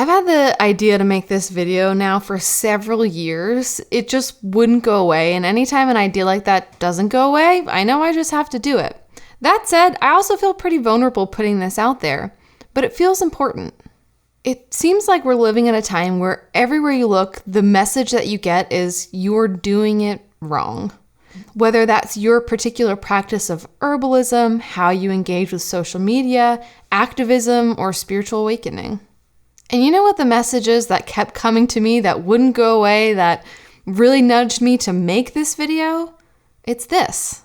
had the idea to make this video now for several years. It just wouldn't go away, and anytime an idea like that doesn't go away, I know I just have to do it. That said, I also feel pretty vulnerable putting this out there, but it feels important. It seems like we're living in a time where everywhere you look, the message that you get is you're doing it wrong. Whether that's your particular practice of herbalism, how you engage with social media, activism, or spiritual awakening. And you know what the message is that kept coming to me that wouldn't go away, that really nudged me to make this video? It's this.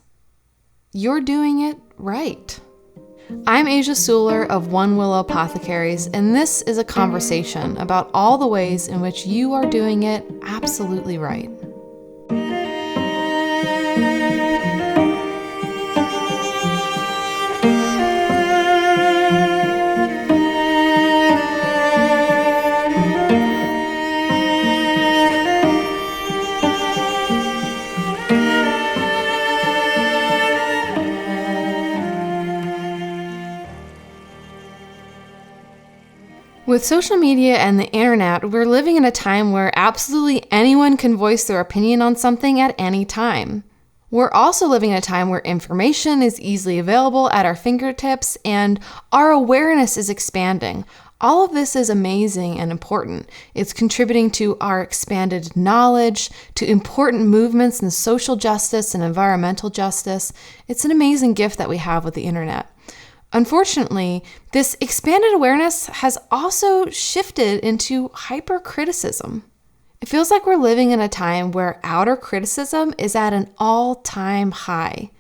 You're doing it right. I'm Asia Suler of One Willow Apothecaries, and this is a conversation about all the ways in which you are doing it absolutely right. With social media and the internet, we're living in a time where absolutely anyone can voice their opinion on something at any time. We're also living in a time where information is easily available at our fingertips and our awareness is expanding. All of this is amazing and important. It's contributing to our expanded knowledge, to important movements in social justice and environmental justice. It's an amazing gift that we have with the internet. Unfortunately, this expanded awareness has also shifted into hypercriticism. It feels like we're living in a time where outer criticism is at an all-time high.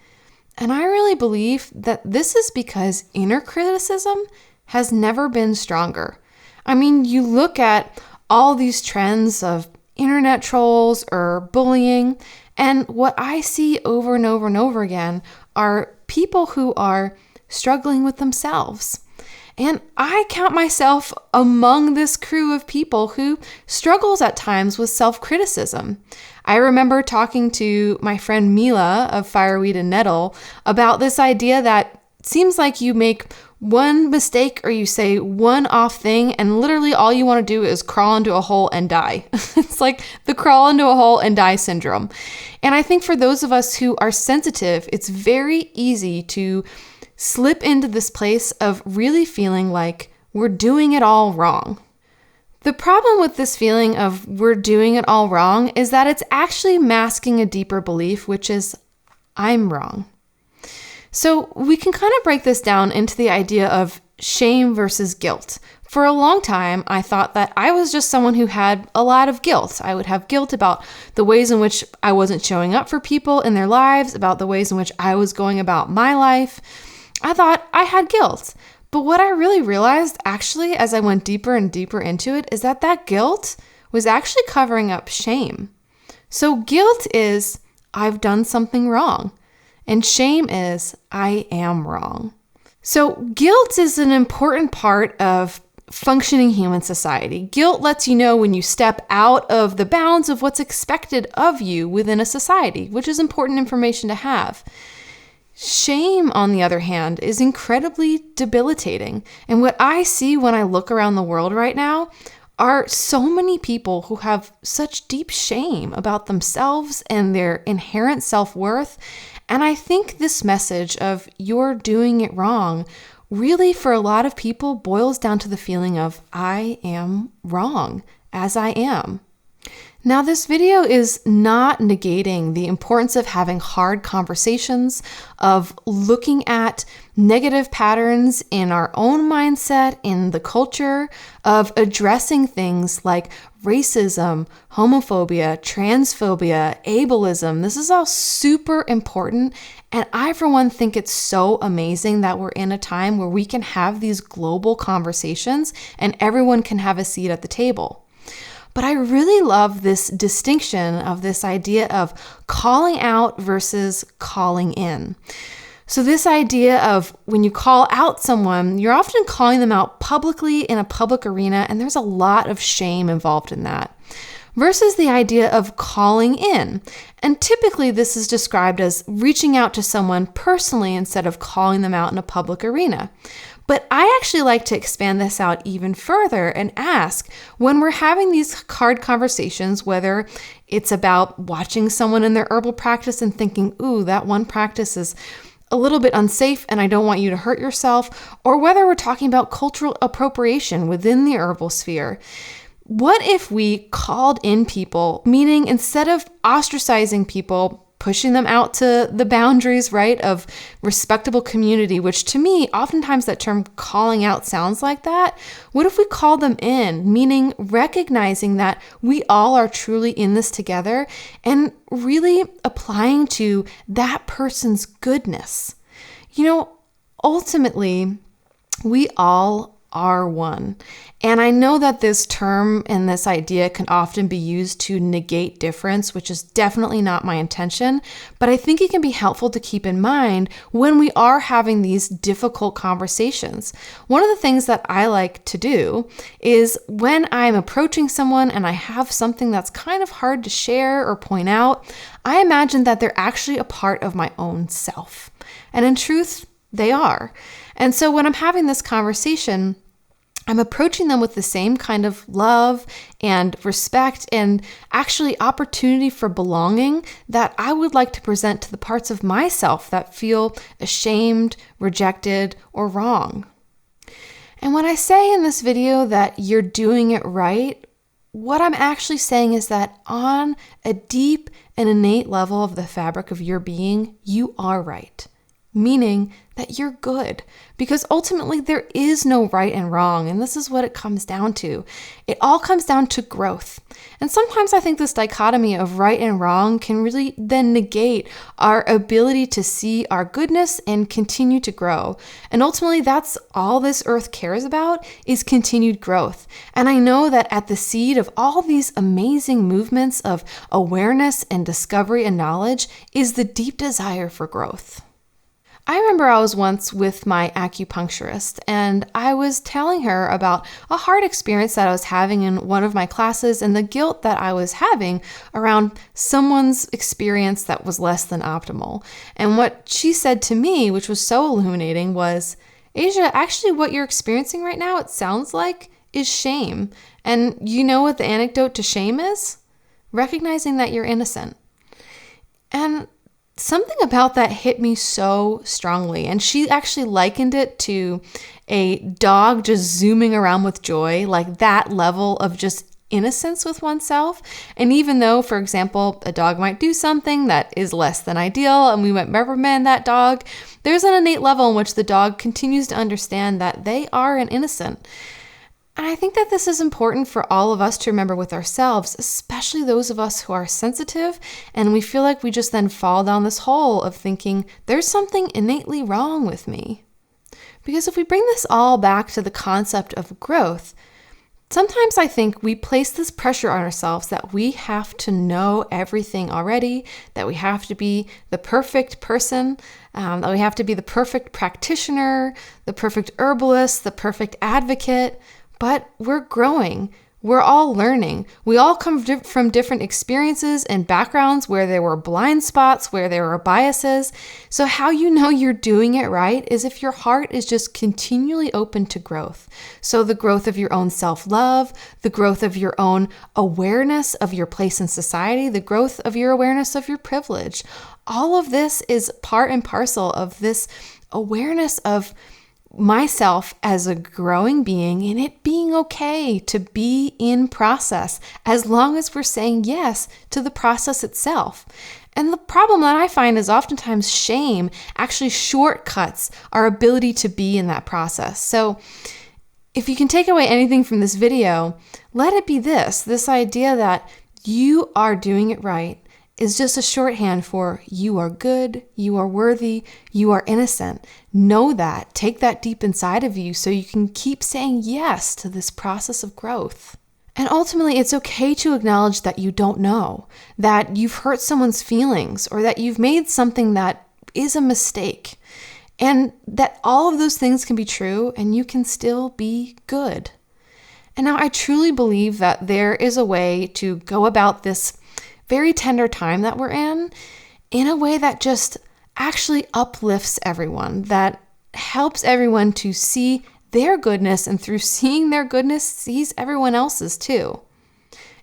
And I really believe that this is because inner criticism has never been stronger. I mean, you look at all these trends of internet trolls or bullying, and what I see over and over and over again are people who are struggling with themselves. And I count myself among this crew of people who struggles at times with self-criticism. I remember talking to my friend Mila of Fireweed and Nettle about this idea that it seems like you make one mistake or you say one off thing and literally all you want to do is crawl into a hole and die. It's like the crawl into a hole and die syndrome. And I think for those of us who are sensitive, it's very easy to slip into this place of really feeling like we're doing it all wrong. The problem with this feeling of we're doing it all wrong is that it's actually masking a deeper belief, which is I'm wrong. So we can kind of break this down into the idea of shame versus guilt. For a long time, I thought that I was just someone who had a lot of guilt. I would have guilt about the ways in which I wasn't showing up for people in their lives, about the ways in which I was going about my life. I thought I had guilt. But what I really realized actually as I went deeper and deeper into it is that that guilt was actually covering up shame. So guilt is I've done something wrong. And shame is I am wrong. So guilt is an important part of functioning human society. Guilt lets you know when you step out of the bounds of what's expected of you within a society, which is important information to have. Shame, on the other hand, is incredibly debilitating. And what I see when I look around the world right now are so many people who have such deep shame about themselves and their inherent self-worth. And I think this message of you're doing it wrong really for a lot of people boils down to the feeling of I am wrong as I am. Now, this video is not negating the importance of having hard conversations, of looking at negative patterns in our own mindset, in the culture, of addressing things like racism, homophobia, transphobia, ableism. This is all super important. And I, for one, think it's so amazing that we're in a time where we can have these global conversations and everyone can have a seat at the table. But I really love this distinction of this idea of calling out versus calling in. So this idea of when you call out someone, you're often calling them out publicly in a public arena, and there's a lot of shame involved in that. Versus the idea of calling in. And typically this is described as reaching out to someone personally instead of calling them out in a public arena. But I actually like to expand this out even further and ask, when we're having these hard conversations, whether it's about watching someone in their herbal practice and thinking, ooh, that one practice is a little bit unsafe and I don't want you to hurt yourself, or whether we're talking about cultural appropriation within the herbal sphere. What if we called in people, meaning instead of ostracizing people, pushing them out to the boundaries, right, of respectable community, which to me, oftentimes that term calling out sounds like that. What if we call them in, meaning recognizing that we all are truly in this together and really applying to that person's goodness? Ultimately, we all are one. And I know that this term and this idea can often be used to negate difference, which is definitely not my intention, but I think it can be helpful to keep in mind when we are having these difficult conversations. One of the things that I like to do is when I'm approaching someone and I have something that's kind of hard to share or point out, I imagine that they're actually a part of my own self. And in truth, they are. And so when I'm having this conversation, I'm approaching them with the same kind of love and respect and actually opportunity for belonging that I would like to present to the parts of myself that feel ashamed, rejected, or wrong. And when I say in this video that you're doing it right, what I'm actually saying is that on a deep and innate level of the fabric of your being, you are right. Meaning that you're good, because ultimately there is no right and wrong, and this is what it comes down to. It all comes down to growth. And sometimes I think this dichotomy of right and wrong can really then negate our ability to see our goodness and continue to grow. And ultimately that's all this earth cares about, is continued growth. And I know that at the seed of all these amazing movements of awareness and discovery and knowledge is the deep desire for growth. I remember I was once with my acupuncturist and I was telling her about a hard experience that I was having in one of my classes and the guilt that I was having around someone's experience that was less than optimal. And what she said to me, which was so illuminating, was, Asia, actually what you're experiencing right now, it sounds like, is shame. And you know what the antidote to shame is? Recognizing that you're innocent. And something about that hit me so strongly, and she actually likened it to a dog just zooming around with joy, like that level of just innocence with oneself. And even though, for example, a dog might do something that is less than ideal and we might reprimand that dog, there's an innate level in which the dog continues to understand that they are an innocent. And I think that this is important for all of us to remember with ourselves, especially those of us who are sensitive and we feel like we just then fall down this hole of thinking there's something innately wrong with me. Because if we bring this all back to the concept of growth, sometimes I think we place this pressure on ourselves that we have to know everything already, that we have to be the perfect person, that we have to be the perfect practitioner, the perfect herbalist, the perfect advocate. But we're growing. We're all learning. We all come from different experiences and backgrounds where there were blind spots, where there were biases. So how you know you're doing it right is if your heart is just continually open to growth. So the growth of your own self-love, the growth of your own awareness of your place in society, the growth of your awareness of your privilege. All of this is part and parcel of this awareness of myself as a growing being and it being okay to be in process as long as we're saying yes to the process itself. And the problem that I find is oftentimes shame actually shortcuts our ability to be in that process. So if you can take away anything from this video, let it be this idea that you are doing it right is just a shorthand for you are good, you are worthy, you are innocent. Know that, take that deep inside of you so you can keep saying yes to this process of growth. And ultimately, it's okay to acknowledge that you don't know, that you've hurt someone's feelings, or that you've made something that is a mistake, and that all of those things can be true and you can still be good. And now I truly believe that there is a way to go about this very tender time that we're in a way that just actually uplifts everyone, that helps everyone to see their goodness, and through seeing their goodness, sees everyone else's too.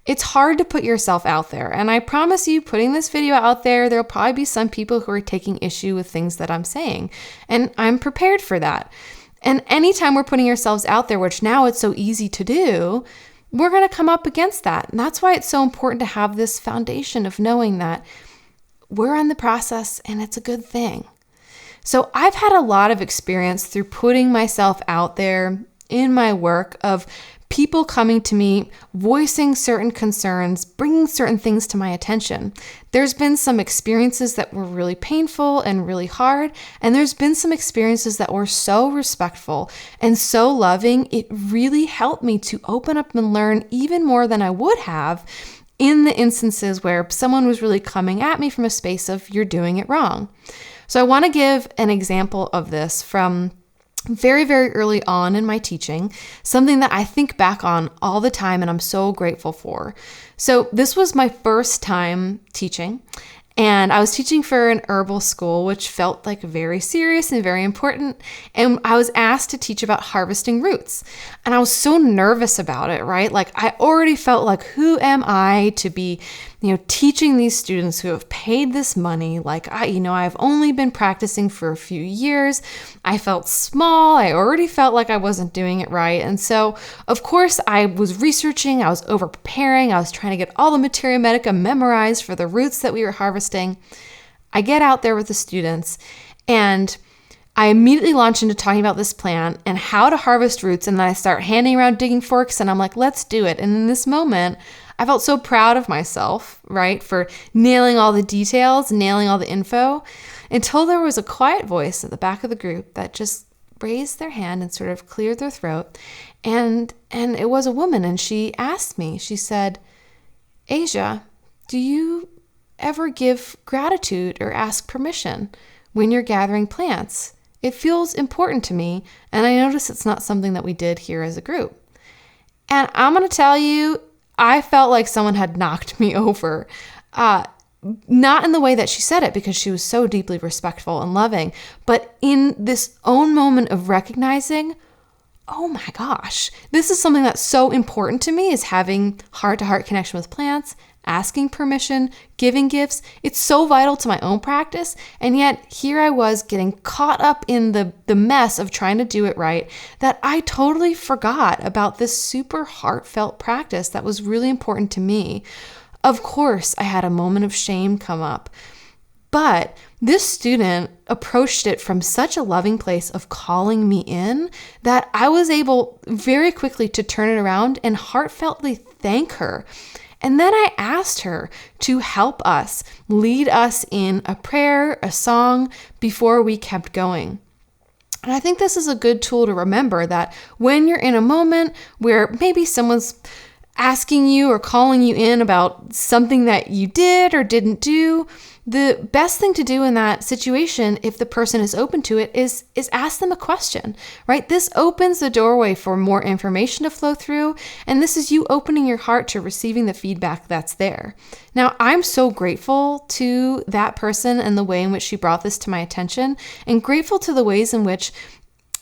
It's hard to put yourself out there, and I promise you, putting this video out there, there'll probably be some people who are taking issue with things that I'm saying, and I'm prepared for that. And anytime we're putting ourselves out there, which now it's so easy to do, we're going to come up against that. And that's why it's so important to have this foundation of knowing that we're in the process and it's a good thing. So I've had a lot of experience through putting myself out there in my work of people coming to me, voicing certain concerns, bringing certain things to my attention. There's been some experiences that were really painful and really hard, and there's been some experiences that were so respectful and so loving. It really helped me to open up and learn even more than I would have in the instances where someone was really coming at me from a space of, you're doing it wrong. So I want to give an example of this from very, very early on in my teaching, something that I think back on all the time and I'm so grateful for. So this was my first time teaching, and I was teaching for an herbal school, which felt like very serious and very important. And I was asked to teach about harvesting roots. And I was so nervous about it, right? Like I already felt like, who am I to be, teaching these students who have paid this money? Like I've only been practicing for a few years. I felt small. I already felt like I wasn't doing it right. And so, of course, I was researching, I was over preparing, I was trying to get all the materia medica memorized for the roots that we were harvesting. I get out there with the students and I immediately launch into talking about this plant and how to harvest roots. And then I start handing around digging forks and I'm like, let's do it. And in this moment, I felt so proud of myself, right, for nailing all the details, nailing all the info, until there was a quiet voice at the back of the group that just raised their hand and sort of cleared their throat. And it was a woman, and she asked me, she said, Asia, do you ever give gratitude or ask permission when you're gathering plants? It feels important to me, and I notice it's not something that we did here as a group. And I'm going to tell you, I felt like someone had knocked me over. Not in the way that she said it, because she was so deeply respectful and loving, but in this own moment of recognizing, oh my gosh, this is something that's so important to me, is having heart-to-heart connection with plants, asking permission, giving gifts. It's so vital to my own practice. And yet here I was getting caught up in the mess of trying to do it right, that I totally forgot about this super heartfelt practice that was really important to me. Of course, I had a moment of shame come up, but this student approached it from such a loving place of calling me in that I was able very quickly to turn it around and heartfeltly thank her. And then I asked her to help us, lead us in a prayer, a song, before we kept going. And I think this is a good tool to remember, that when you're in a moment where maybe someone's asking you or calling you in about something that you did or didn't do, the best thing to do in that situation, if the person is open to it, is ask them a question, right? This opens the doorway for more information to flow through, and this is you opening your heart to receiving the feedback that's there. Now, I'm so grateful to that person and the way in which she brought this to my attention, and grateful to the ways in which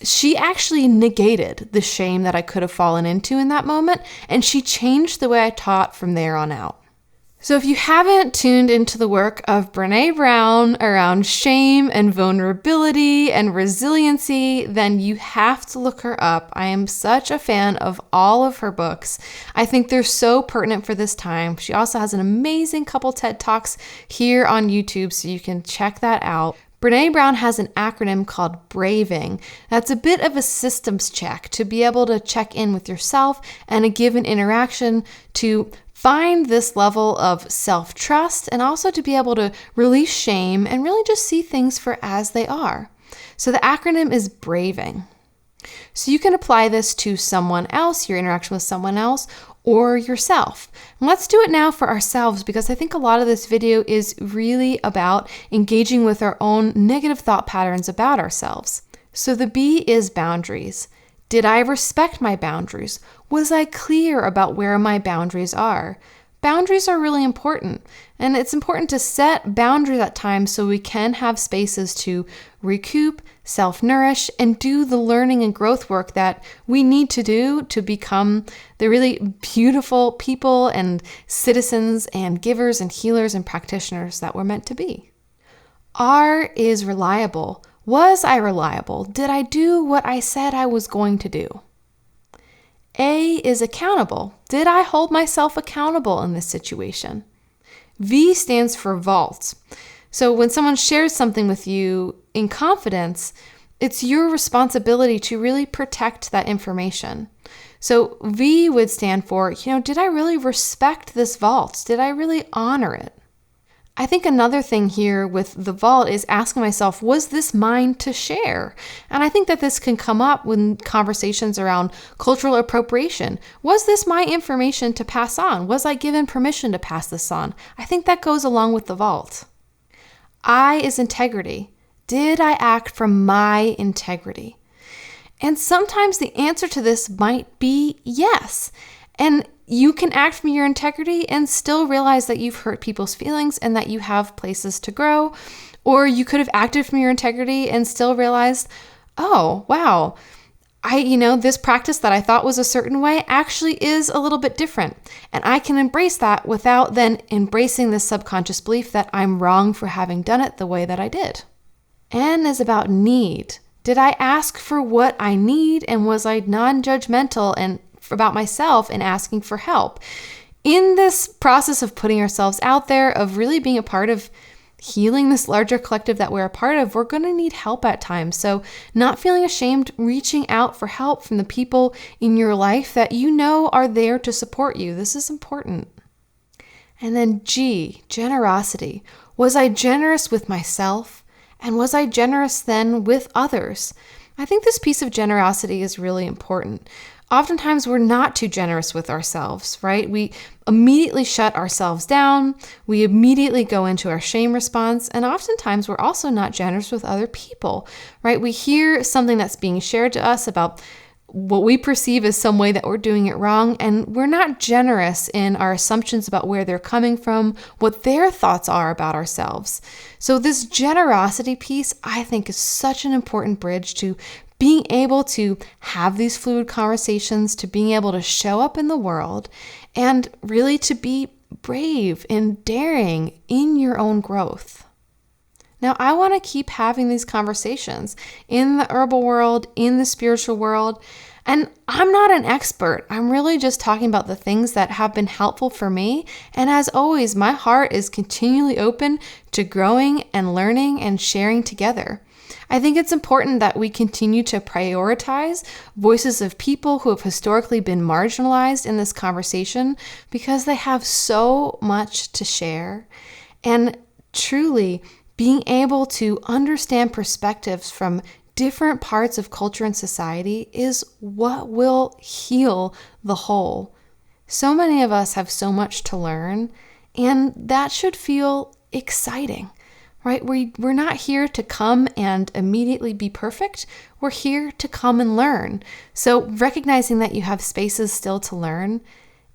she actually negated the shame that I could have fallen into in that moment, and she changed the way I taught from there on out. So if you haven't tuned into the work of Brené Brown around shame and vulnerability and resiliency, then you have to look her up. I am such a fan of all of her books. I think they're so pertinent for this time. She also has an amazing couple TED Talks here on YouTube, so you can check that out. Brené Brown has an acronym called BRAVING. That's a bit of a systems check to be able to check in with yourself and a given interaction to find this level of self-trust, and also to be able to release shame and really just see things for as they are. So the acronym is BRAVING. So you can apply this to someone else, your interaction with someone else, or yourself. And let's do it now for ourselves, because I think a lot of this video is really about engaging with our own negative thought patterns about ourselves. So the B is boundaries. Did I respect my boundaries? Was I clear about where my boundaries are? Boundaries are really important, and it's important to set boundaries at times so we can have spaces to recoup, self-nourish, and do the learning and growth work that we need to do to become the really beautiful people and citizens and givers and healers and practitioners that we're meant to be. R is reliable. Was I reliable? Did I do what I said I was going to do? A is accountable. Did I hold myself accountable in this situation? V stands for vault. So when someone shares something with you in confidence, it's your responsibility to really protect that information. So V would stand for, did I really respect this vault? Did I really honor it? I think another thing here with the vault is asking myself, was this mine to share? And I think that this can come up when conversations around cultural appropriation. Was this my information to pass on? Was I given permission to pass this on? I think that goes along with the vault. I is integrity. Did I act from my integrity? And sometimes the answer to this might be yes. And you can act from your integrity and still realize that you've hurt people's feelings and that you have places to grow. Or you could have acted from your integrity and still realized, oh, wow, this practice that I thought was a certain way actually is a little bit different. And I can embrace that without then embracing this subconscious belief that I'm wrong for having done it the way that I did. N is about need. Did I ask for what I need, and was I non-judgmental and about myself and asking for help? In this process of putting ourselves out there, of really being a part of healing this larger collective that we're a part of, we're going to need help at times. So not feeling ashamed, reaching out for help from the people in your life that you know are there to support you. This is important. And then G, generosity. Was I generous with myself? And was I generous then with others? I think this piece of generosity is really important. Oftentimes we're not too generous with ourselves, right? We immediately shut ourselves down. We immediately go into our shame response. And oftentimes we're also not generous with other people, right? We hear something that's being shared to us about what we perceive as some way that we're doing it wrong, and we're not generous in our assumptions about where they're coming from, what their thoughts are about ourselves. So this generosity piece, I think, is such an important bridge to being able to have these fluid conversations, to being able to show up in the world, and really to be brave and daring in your own growth. Now, I want to keep having these conversations in the herbal world, in the spiritual world, and I'm not an expert. I'm really just talking about the things that have been helpful for me. And as always, my heart is continually open to growing and learning and sharing together. I think it's important that we continue to prioritize voices of people who have historically been marginalized in this conversation because they have so much to share. And truly, being able to understand perspectives from different parts of culture and society is what will heal the whole. So many of us have so much to learn, and that should feel exciting, right? We're not here to come and immediately be perfect. We're here to come and learn. So recognizing that you have spaces still to learn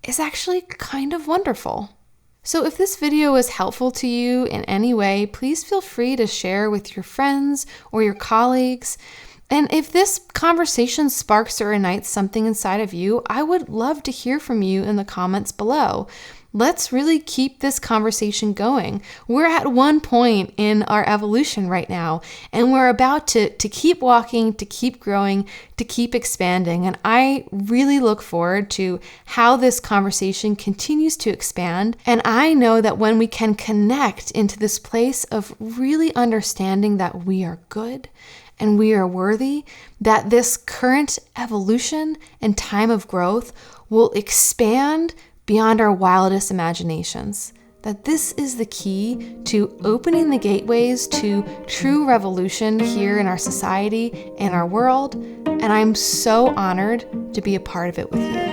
is actually kind of wonderful. So if this video is helpful to you in any way, please feel free to share with your friends or your colleagues. And if this conversation sparks or ignites something inside of you, I would love to hear from you in the comments below. Let's really keep this conversation going. We're at one point in our evolution right now, and we're about to keep walking, to keep growing, to keep expanding. And I really look forward to how this conversation continues to expand. And I know that when we can connect into this place of really understanding that we are good and we are worthy, that this current evolution and time of growth will expand beyond our wildest imaginations. That this is the key to opening the gateways to true revolution here in our society and our world. And I'm so honored to be a part of it with you.